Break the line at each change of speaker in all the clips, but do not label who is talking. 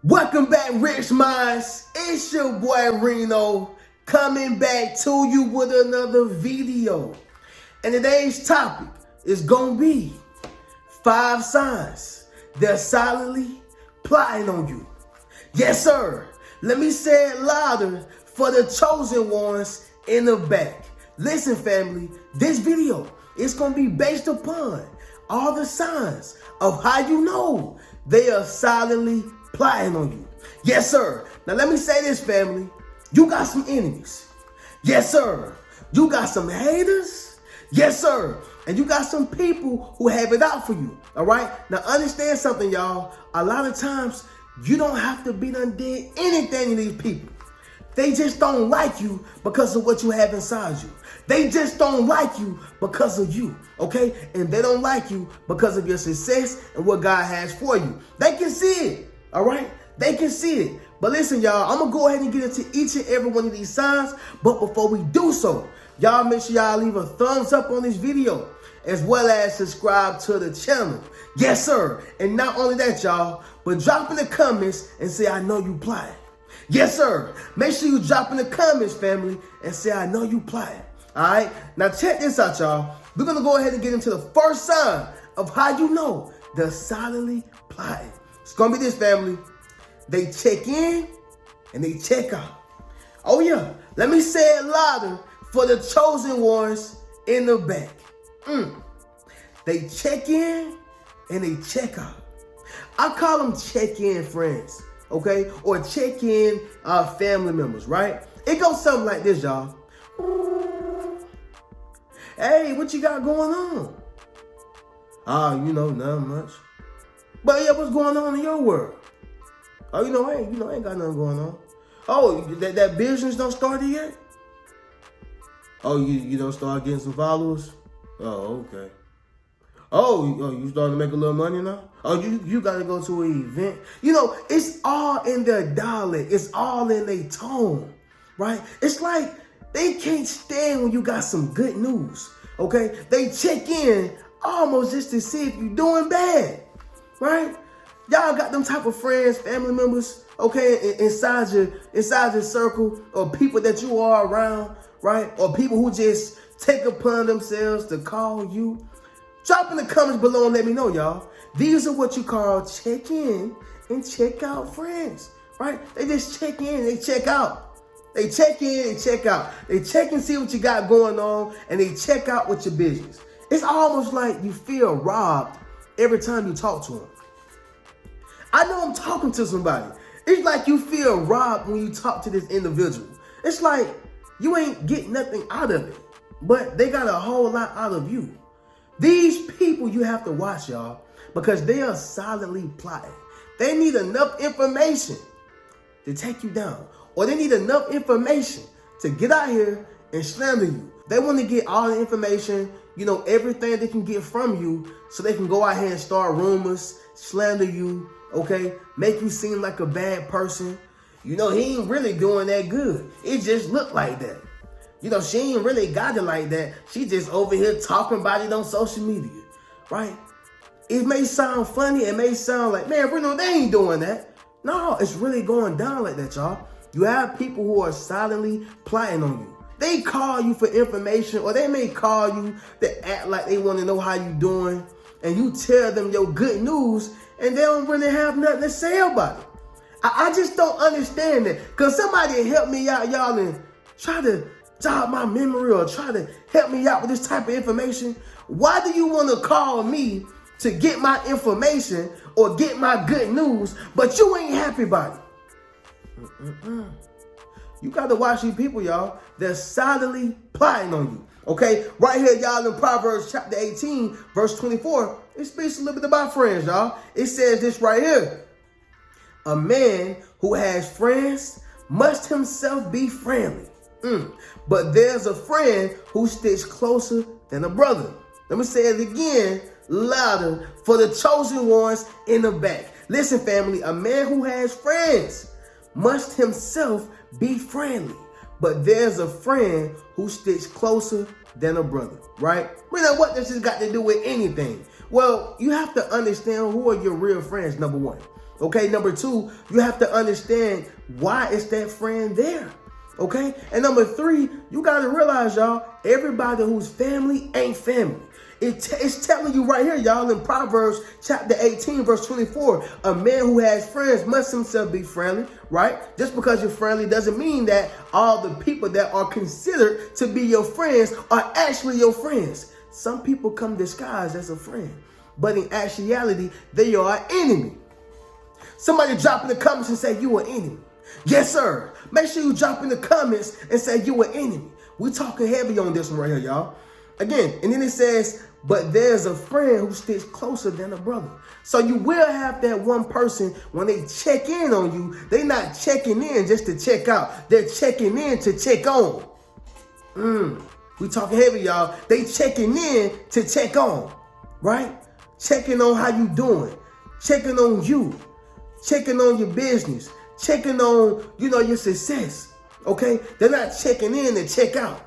Welcome back, Rich Minds. It's your boy Reno coming back to you with another video. And today's topic is gonna be 5 signs they're silently plotting on you. Yes, sir. Let me say it louder for the chosen ones in the back. Listen, family, this video is gonna be based upon all the signs of how you know they are silently plotting on you. Yes, sir. Now let me say this, family. You got some enemies. Yes, sir. You got some haters. Yes, sir. And you got some people who have it out for you. All right. Now understand something, y'all. A lot of times you don't have to be done did anything to these people. They just don't like you because of what you have inside you. They just don't like you because of you, okay? And they don't like you because of your success and what God has for you. They can see it, all right? They can see it. But listen, y'all, I'm going to go ahead and get into each and every one of these signs. But before we do so, y'all make sure y'all leave a thumbs up on this video, as well as subscribe to the channel. Yes, sir. And not only that, y'all, but drop in the comments and say, I know you plotting. Yes, sir. Make sure you drop in the comments, family, and say, I know you plotting. All right? Now, check this out, y'all. We're going to go ahead and get into the first sign of how you know they're silently plotting. It's going to be this, family. They check in and they check out. Oh, yeah. Let me say it louder for the chosen ones in the back. They check in and they check out. I call them check-in friends, okay? Or check-in family members, right? It goes something like this, y'all. Hey, what you got going on? Not much. But yeah, what's going on in your world? Oh, I ain't got nothing going on. Oh, that business don't start yet? Oh, you don't start getting some followers? Oh, okay. Oh, you starting to make a little money now? Oh, you got to go to an event. It's all in their dialect. It's all in their tone, right? It's like they can't stand when you got some good news, okay? They check in almost just to see if you're doing bad, right? Y'all got them type of friends, family members, okay, inside your circle, or people that you are around, right? Or people who just take upon themselves to call you. Drop in the comments below and let me know, y'all. These are what you call check in and check out friends, right? They just check in, they check out. They check in and check out. They check and see what you got going on, and they check out with your business. It's almost like you feel robbed every time you talk to them. I know I'm talking to somebody. It's like you feel robbed when you talk to this individual. It's like you ain't getting nothing out of it, but they got a whole lot out of you. These people you have to watch, y'all, because they are silently plotting. They need enough information to take you down, or they need enough information to get out here and slander you. They want to get all the information, everything they can get from you, so they can go out here and start rumors, slander you, okay? Make you seem like a bad person. He ain't really doing that good. It just looked like that. She ain't really got it like that. She just over here talking about it on social media, right? It may sound funny. It may sound like, man, Bruno, they ain't doing that. No, it's really going down like that, y'all. You have people who are silently plotting on you. They call you for information, or they may call you to act like they want to know how you doing, and you tell them your good news, and they don't really have nothing to say about it. I just don't understand that. Because somebody help me out, y'all, and try to jog my memory or try to help me out with this type of information. Why do you want to call me to get my information or get my good news, but you ain't happy about it? You got to watch these people, y'all. They're silently plotting on you. Okay, right here, y'all, in Proverbs chapter 18, verse 24, it speaks a little bit about friends, y'all. It says this right here. A man who has friends must himself be friendly. But there's a friend who sticks closer than a brother. Let me say it again, louder for the chosen ones in the back. Listen, family, a man who has friends must himself be friendly. But there's a friend who sticks closer than a brother, right? What this has got to do with anything? Well, you have to understand who are your real friends, number one. Okay, number two, you have to understand why is that friend there. Okay, and number three, you got to realize, y'all, everybody who's family ain't family. It's telling you right here, y'all, in Proverbs chapter 18, verse 24, a man who has friends must himself be friendly, right? Just because you're friendly doesn't mean that all the people that are considered to be your friends are actually your friends. Some people come disguised as a friend, but in actuality, they are an enemy. Somebody drop in the comments and say you an enemy. Yes, sir. Make sure you drop in the comments and say you an enemy. We're talking heavy on this one right here, y'all. Again, and then it says, but there's a friend who sticks closer than a brother. So you will have that one person when they check in on you, they're not checking in just to check out. They're checking in to check on. We talking heavy, y'all. They checking in to check on, right? Checking on how you doing. Checking on you. Checking on your business. Checking on, your success. Okay? They're not checking in to check out.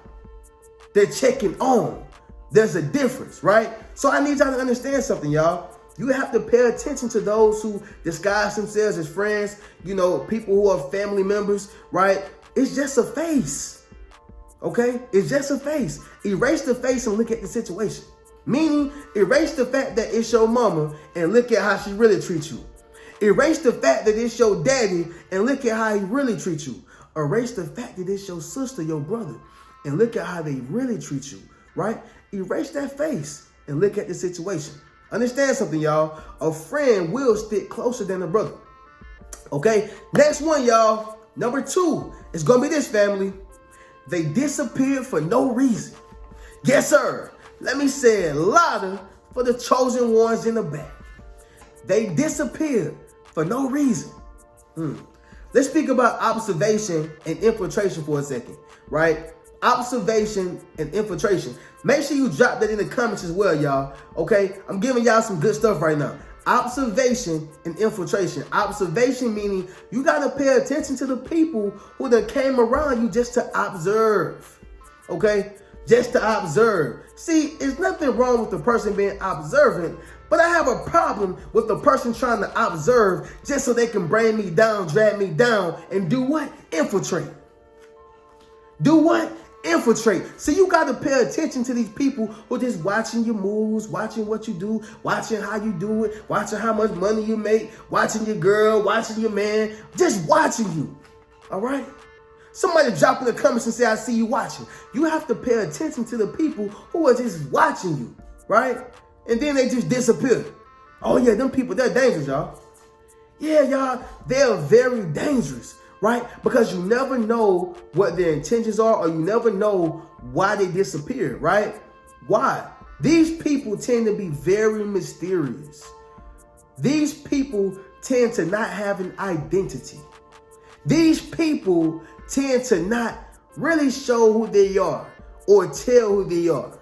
They're checking on. There's a difference, right? So I need y'all to understand something, y'all. You have to pay attention to those who disguise themselves as friends, people who are family members, right? It's just a face, okay? It's just a face. Erase the face and look at the situation. Meaning, erase the fact that it's your mama and look at how she really treats you. Erase the fact that it's your daddy and look at how he really treats you. Erase the fact that it's your sister, your brother, and look at how they really treat you, right? Erase that face and look at the situation. Understand something, y'all. A friend will stick closer than a brother. Okay? Next one, y'all. Number two is going to be this, family. They disappeared for no reason. Yes, sir. Let me say it louder for the chosen ones in the back. They disappeared for no reason. Let's speak about observation and infiltration for a second, right? Observation and infiltration. Make sure you drop that in the comments as well, y'all. Okay? I'm giving y'all some good stuff right now. Observation and infiltration. Observation meaning you got to pay attention to the people who done came around you just to observe. Okay? Just to observe. See, there's nothing wrong with the person being observant, but I have a problem with the person trying to observe just so they can bring me down, drag me down, and do what? Infiltrate. Do what? Infiltrate. So you got to pay attention to these people who are just watching your moves, watching what you do, watching how you do it, watching how much money you make, watching your girl, watching your man, just watching you. All right? Somebody drop in the comments and say, I see you watching. You have to pay attention to the people who are just watching you, right? And then they just disappear. Oh yeah, them people, they're dangerous, y'all. Yeah, y'all, they're very dangerous. Right? Because you never know what their intentions are, or you never know why they disappear, right? Why? These people tend to be very mysterious. These people tend to not have an identity. These people tend to not really show who they are or tell who they are.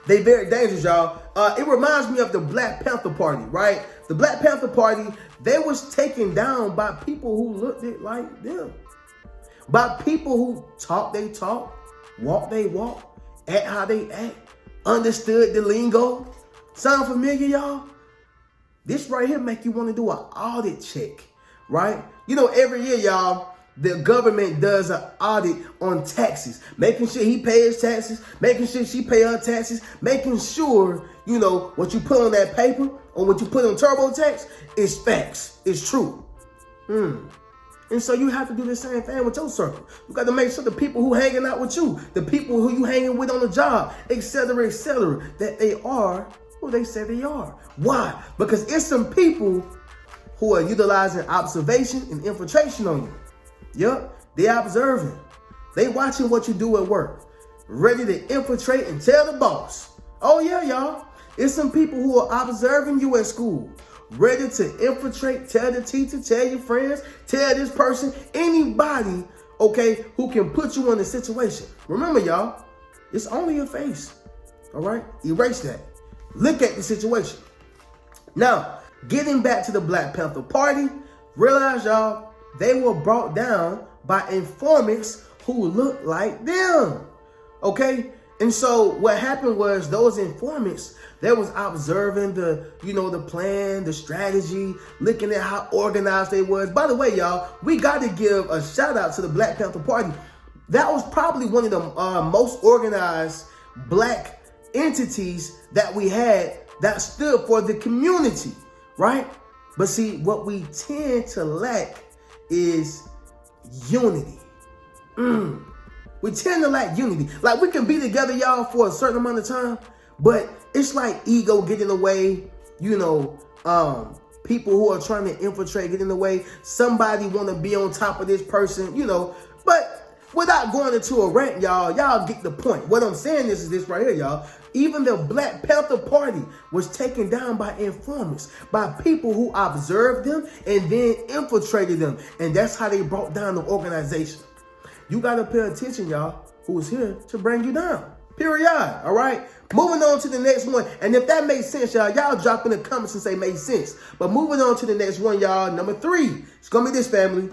They very dangerous, y'all. It reminds me of the Black Panther Party, right? The Black Panther Party, they was taken down by people who looked like them. By people who talk they talk, walk they walk, act how they act, understood the lingo. Sound familiar, y'all? This right here make you want to do an audit check, right? Every year, y'all, the government does an audit on taxes, making sure he pays taxes, making sure she pay her taxes, making sure, what you put on that paper or what you put on TurboTax is facts, it's true. And so you have to do the same thing with your circle. You got to make sure the people who hanging out with you, the people who you hanging with on the job, et cetera, that they are who they say they are. Why? Because it's some people who are utilizing observation and infiltration on you. Yep, they observing. They watching what you do at work, ready to infiltrate and tell the boss. Oh yeah, y'all. It's some people who are observing you at school, ready to infiltrate, tell the teacher, tell your friends, tell this person, anybody, okay, who can put you in a situation. Remember, y'all, it's only a face. All right? Erase that. Look at the situation. Now, getting back to the Black Panther Party, realize, y'all, they were brought down by informants who look like them. Okay? And so what happened was those informants, they was observing the, the plan, the strategy, looking at how organized they was. By the way, y'all, we got to give a shout out to the Black Panther Party. That was probably one of the most organized black entities that we had that stood for the community, right? But see, what we tend to lack is unity. We tend to lack unity. Like, we can be together, y'all, for a certain amount of time, but it's like ego get in the way, people who are trying to infiltrate get in the way. Somebody want to be on top of this person, but without going into a rant, y'all get the point. What I'm saying is this right here, y'all. Even the Black Panther Party was taken down by informants, by people who observed them and then infiltrated them. And that's how they brought down the organization. You got to pay attention, y'all, who is here to bring you down. Period. All right? Moving on to the next one. And if that makes sense, y'all drop in the comments and say makes sense. But moving on to the next one, y'all. Number 3. It's going to be this, family.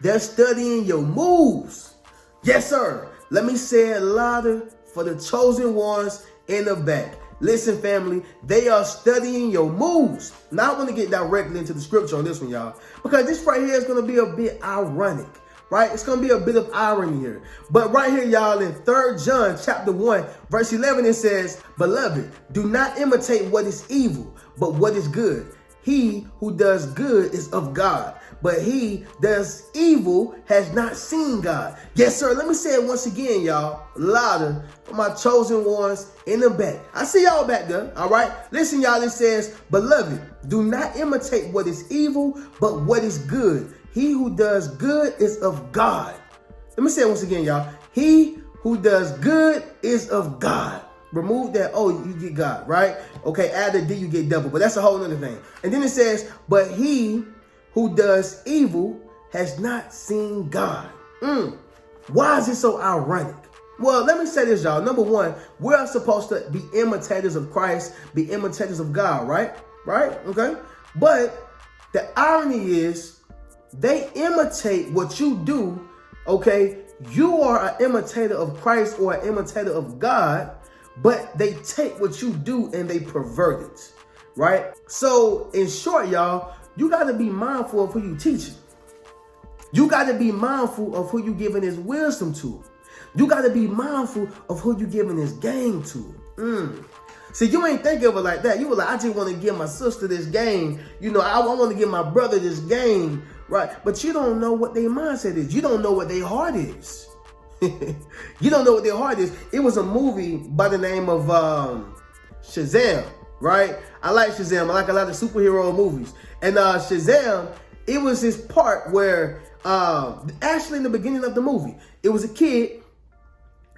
They're studying your moves. Yes, sir. Let me say it louder for the chosen ones in the back. Listen, family, they are studying your moves. Now, I want to get directly into the scripture on this one, y'all, because this right here is going to be a bit ironic, right? It's going to be a bit of irony here. But right here, y'all, in 3 John chapter 1, verse 11, it says, "Beloved, do not imitate what is evil, but what is good. He who does good is of God, but he does evil has not seen God." Yes, sir. Let me say it once again, y'all, louder for my chosen ones in the back. I see y'all back there, all right? Listen, y'all, it says, "Beloved, do not imitate what is evil, but what is good. He who does good is of God." Let me say it once again, y'all. He who does good is of God. Remove that, oh, you get God, right? Okay, add the D, you get devil, but that's a whole other thing. And then it says, "But he who does evil has not seen God." Why is it so ironic? Well, let me say this, y'all. Number one, we're supposed to be imitators of Christ, be imitators of God, right? Right? Okay. But the irony is they imitate what you do, okay? You are an imitator of Christ or an imitator of God, but they take what you do and they pervert it, right? So in short, y'all, you got to be mindful of who you teaching. You got to be mindful of who you giving his wisdom to. You got to be mindful of who you giving his game to. See, you ain't think of it like that. You were like, I just want to give my sister this game. I want to give my brother this game, right? But you don't know what their mindset is. You don't know what their heart is. You don't know what their heart is. It was a movie by the name of Shazam, right? I like Shazam. I like a lot of superhero movies. And Shazam, it was this part where actually in the beginning of the movie, it was a kid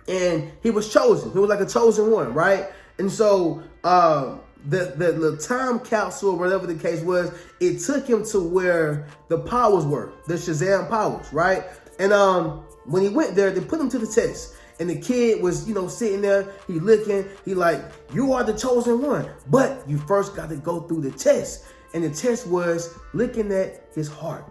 and he was chosen. He was like a chosen one, right? And so the time capsule, whatever the case was, it took him to where the powers were, the Shazam powers, right? And when he went there, they put him to the test. And the kid was, sitting there, he looking, he like, you are the chosen one. But you first got to go through the test. And the test was looking at his heart.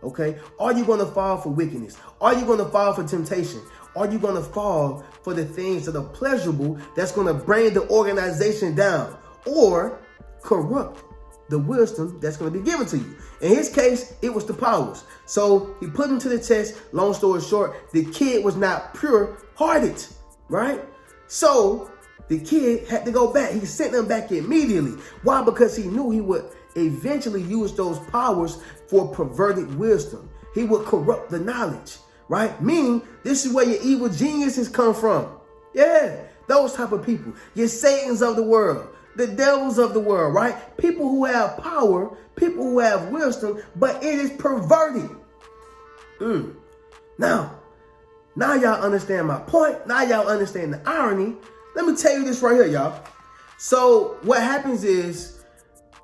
Okay? Are you going to fall for wickedness? Are you going to fall for temptation? Are you going to fall for the things that are pleasurable that's going to bring the organization down or corrupt the wisdom that's going to be given to you? In his case, it was the powers. So he put him to the test. Long story short, the kid was not pure-hearted, right? So the kid had to go back. He sent them back immediately. Why? Because he knew he would eventually use those powers for perverted wisdom. He would corrupt the knowledge, right? Meaning, this is where your evil geniuses come from. Yeah, those type of people. Your Satans of the world. The devils of the world, right? People who have power, people who have wisdom, but it is perverted. Now y'all understand my point. Now y'all understand the irony. Let me tell you this right here, y'all. So what happens is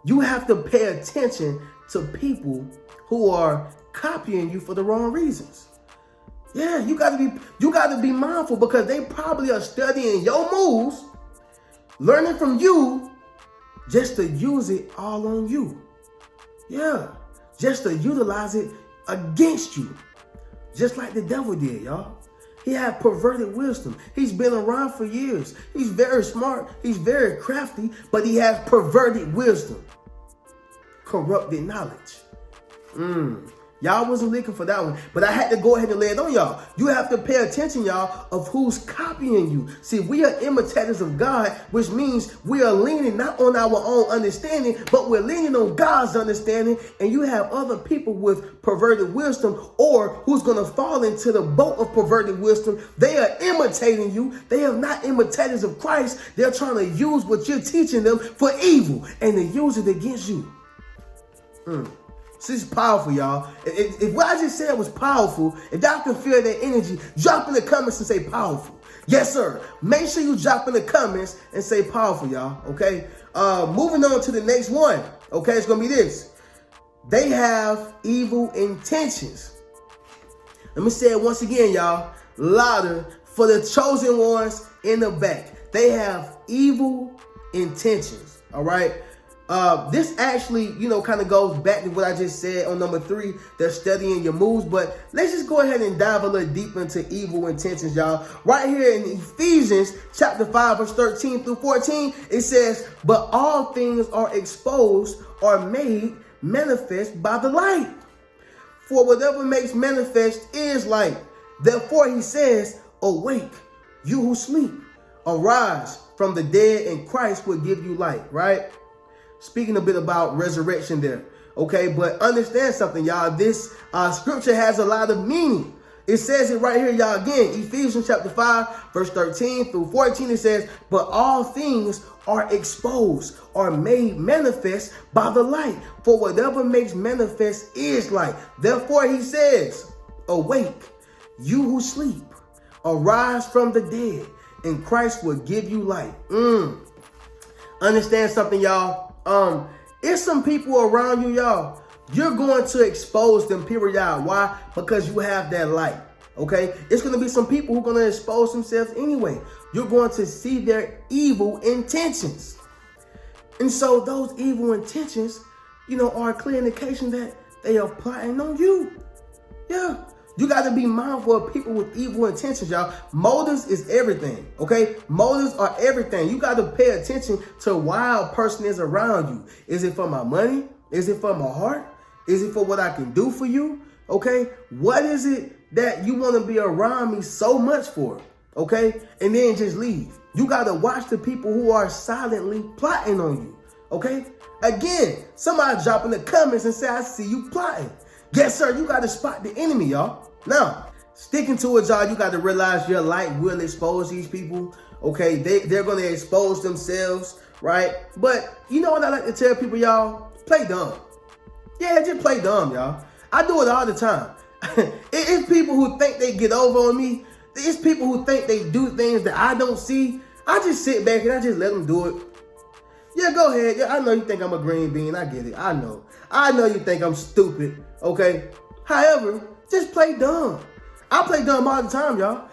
you have to pay attention to people who are copying you for the wrong reasons. Yeah, you gotta be mindful because they probably are studying your moves, learning from you just to use it all on you. Yeah, just to utilize it against you. Just like the devil did, y'all. He had perverted wisdom. He's been around for years. He's very smart. He's very crafty, but he has perverted wisdom. Corrupted knowledge. Y'all wasn't looking for that one, but I had to go ahead and lay it on y'all. You have to pay attention, y'all, of who's copying you. See, we are imitators of God, which means we are leaning not on our own understanding, but we're leaning on God's understanding. And you have other people with perverted wisdom, or who's going to fall into the boat of perverted wisdom. They are imitating you. They are not imitators of Christ. They're trying to use what you're teaching them for evil and to use it against you. This is powerful, y'all. If what I just said was powerful, if y'all can feel that energy, drop in the comments and say powerful. Yes, sir. Make sure you drop in the comments and say powerful, y'all. Okay. Moving on to the next one. Okay, it's gonna be this. They have evil intentions. Let me say it once again, y'all. Louder for the chosen ones in the back. They have evil intentions. All right. This actually, kind of goes back to what I just said on number 3. They're studying your moves, but let's just go ahead and dive a little deeper into evil intentions, y'all. Right here in Ephesians chapter 5, verse 13 through 14, it says, but all things are exposed or made manifest by the light. For whatever makes manifest is light. Therefore, he says, awake, you who sleep, arise from the dead, and Christ will give you light, right? Speaking a bit about resurrection there, okay? But understand something, y'all. This scripture has a lot of meaning. It says it right here, y'all. Again, Ephesians chapter 5, verse 13 through 14, it says, but all things are exposed or made manifest by the light. For whatever makes manifest is light. Therefore, he says, awake, you who sleep, arise from the dead, and Christ will give you light. Understand something, y'all. It's some people around you, y'all. You're going to expose them, period. Why? Because you have that light. Okay? It's going to be some people who are going to expose themselves anyway. You're going to see their evil intentions. And so those evil intentions, are a clear indication that they are plotting on you. Yeah. You got to be mindful of people with evil intentions, y'all. Motives is everything, okay? Motives are everything. You got to pay attention to why a person is around you. Is it for my money? Is it for my heart? Is it for what I can do for you? Okay? What is it that you want to be around me so much for? Okay? And then just leave. You got to watch the people who are silently plotting on you. Okay? Again, somebody drop in the comments and say, I see you plotting. Yes, sir. You got to spot the enemy, y'all. Now, sticking to it, y'all, you got to realize your light will expose these people. Okay, they're going to expose themselves, right? But you know what I like to tell people, y'all? Play dumb. Yeah, just play dumb, y'all. I do it all the time. It's people who think they get over on me. It's people who think they do things that I don't see. I just sit back and I just let them do it. Yeah, go ahead. Yeah, I know you think I'm a green bean. I get it. I know. I know you think I'm stupid. Okay. However, just play dumb. I play dumb all the time, y'all.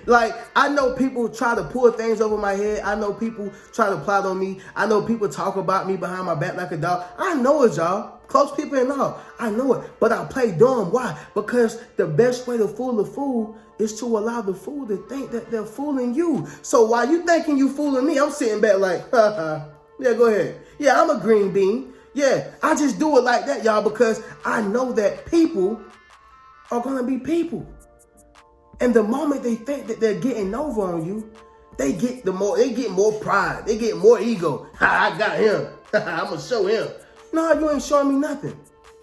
Like, I know people try to pull things over my head. I know people try to plot on me. I know people talk about me behind my back like a dog. I know it, y'all. Close people and all. I know it. But I play dumb. Why? Because the best way to fool the fool is to allow the fool to think that they're fooling you. So while you thinking you fooling me, I'm sitting back like, haha. Yeah, go ahead. Yeah, I'm a green bean. Yeah, I just do it like that, y'all, because I know that people are going to be people. And the moment they think that they're getting over on you, they get more pride. They get more ego. I got him. I'm going to show him. No, you ain't showing me nothing.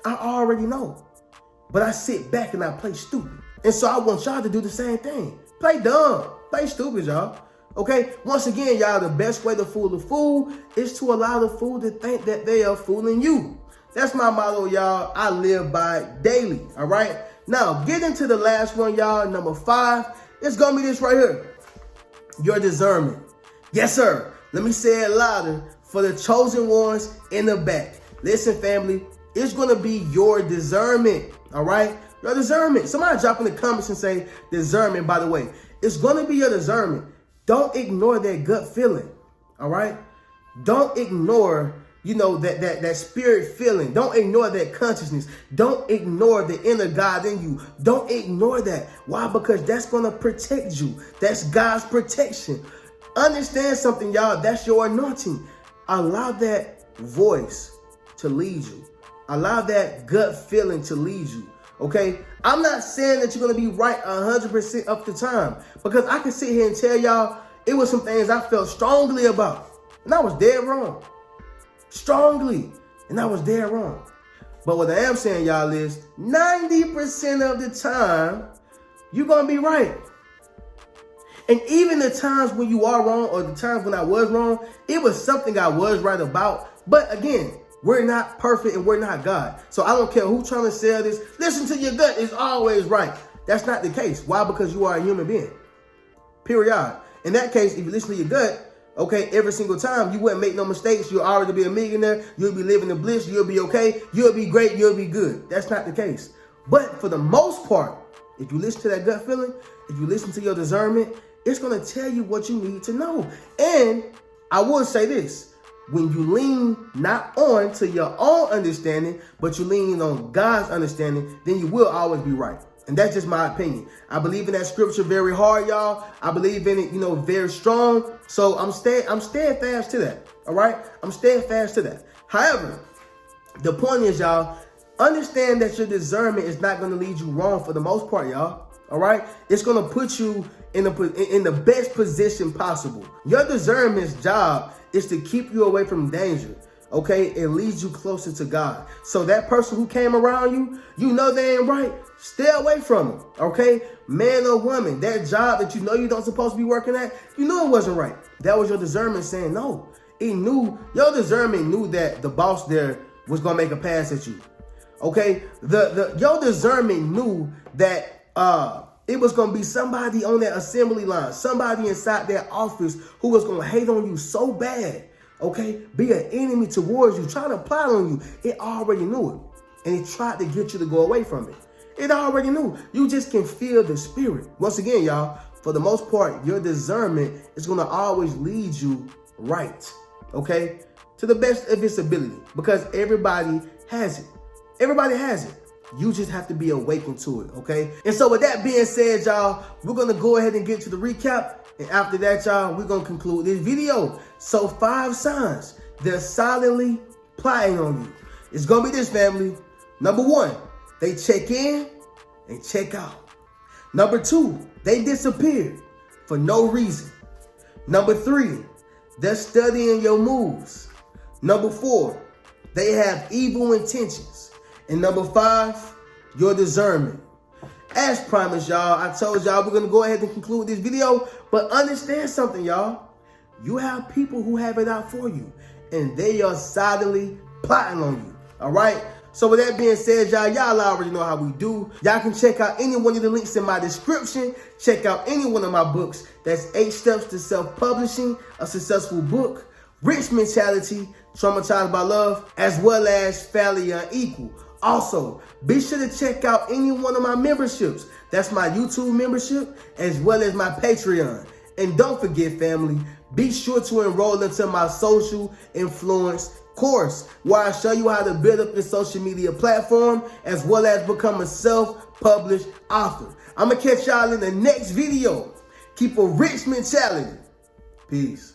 I already know. But I sit back and I play stupid. And so I want y'all to do the same thing. Play dumb. Play stupid, y'all. Okay, once again, y'all, the best way to fool the fool is to allow the fool to think that they are fooling you. That's my motto, y'all. I live by daily, all right? Now, get into the last one, y'all. Number 5, it's going to be this right here. Your discernment. Yes, sir. Let me say it louder for the chosen ones in the back. Listen, family, it's going to be your discernment, all right? Your discernment. Somebody drop in the comments and say discernment, by the way. It's going to be your discernment. Don't ignore that gut feeling, all right? Don't ignore that spirit feeling. Don't ignore that consciousness. Don't ignore the inner God in you. Don't ignore that. Why? Because that's going to protect you. That's God's protection. Understand something, y'all. That's your anointing. Allow that voice to lead you. Allow that gut feeling to lead you. Okay? I'm not saying that you're going to be right 100% of the time, because I can sit here and tell y'all it was some things I felt strongly about, and I was dead wrong. Strongly, and I was dead wrong. But what I am saying, y'all, is 90% of the time, you're going to be right. And even the times when you are wrong, or the times when I was wrong, it was something I was right about. But again, we're not perfect and we're not God. So I don't care who's trying to sell this. Listen to your gut, it's always right. That's not the case. Why? Because you are a human being. Period. In that case, if you listen to your gut, okay, every single time, you wouldn't make no mistakes. You'll already be a millionaire. You'll be living in bliss. You'll be okay. You'll be great. You'll be good. That's not the case. But for the most part, if you listen to that gut feeling, if you listen to your discernment, it's going to tell you what you need to know. And I will say this, when you lean not on to your own understanding, but you lean on God's understanding, then you will always be right. And that's just my opinion. I believe in that scripture very hard, y'all. I believe in it, very strong. So I'm steadfast to that. All right? I'm steadfast to that. However, the point is, y'all, understand that your discernment is not going to lead you wrong for the most part, y'all. All right? It's going to put you in the best position possible. Your discernment's job is to keep you away from danger. Okay? It leads you closer to God. So that person who came around you, they ain't right. Stay away from them, okay? Man or woman, that job that you don't supposed to be working at, it wasn't right. That was your discernment saying no. Your discernment knew that the boss there was going to make a pass at you, okay? Your discernment knew that it was going to be somebody on that assembly line, somebody inside that office who was going to hate on you so bad, okay? Be an enemy towards you, trying to plot on you. It already knew it, and it tried to get you to go away from it. It already knew. You just can feel the spirit. Once again, y'all, for the most part, your discernment is going to always lead you right, okay? To the best of its ability, because everybody has it. Everybody has it. You just have to be awakened to it, okay? And so with that being said, y'all, we're going to go ahead and get to the recap. And after that, y'all, we're going to conclude this video. So 5 signs they're silently plotting on you. It's going to be this, family. Number 1. They check in and check out. Number 2, they disappeared for no reason. Number 3, they're studying your moves. Number 4, they have evil intentions. And number 5, your discernment. As promised, y'all, I told y'all we're going to go ahead and conclude this video. But understand something, y'all. You have people who have it out for you, and they are silently plotting on you. All right? So with that being said, y'all already know how we do. Y'all can check out any one of the links in my description. Check out any one of my books. That's 8 Steps to Self-Publishing a Successful Book, Rich Mentality, Traumatized by Love, as well as Fairly Unequal. Also, be sure to check out any one of my memberships. That's my YouTube membership, as well as my Patreon. And don't forget, family, be sure to enroll into my social influence course, where I show you how to build up your social media platform, as well as become a self-published author. I'm going to catch y'all in the next video. Keep a rich mentality. Peace.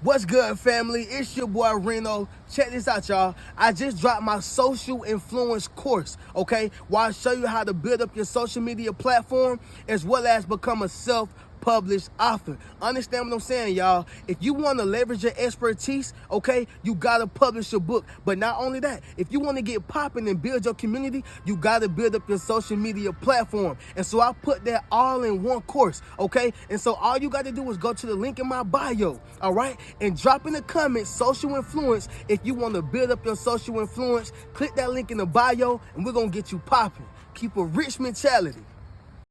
What's good, family? It's your boy Reno. Check this out, y'all. I just dropped my social influence course, okay? Where I show you how to build up your social media platform, as well as become a self-published author. Understand what I'm saying, y'all? If you want to leverage your expertise, okay, you got to publish your book. But not only that, if you want to get popping and build your community, you got to build up your social media platform. And so I put that all in one course, okay? And so all you got to do is go to the link in my bio, all right? And drop in the comments, social influence. If you want to build up your social influence, click that link in the bio, and we're going to get you popping. Keep a rich mentality.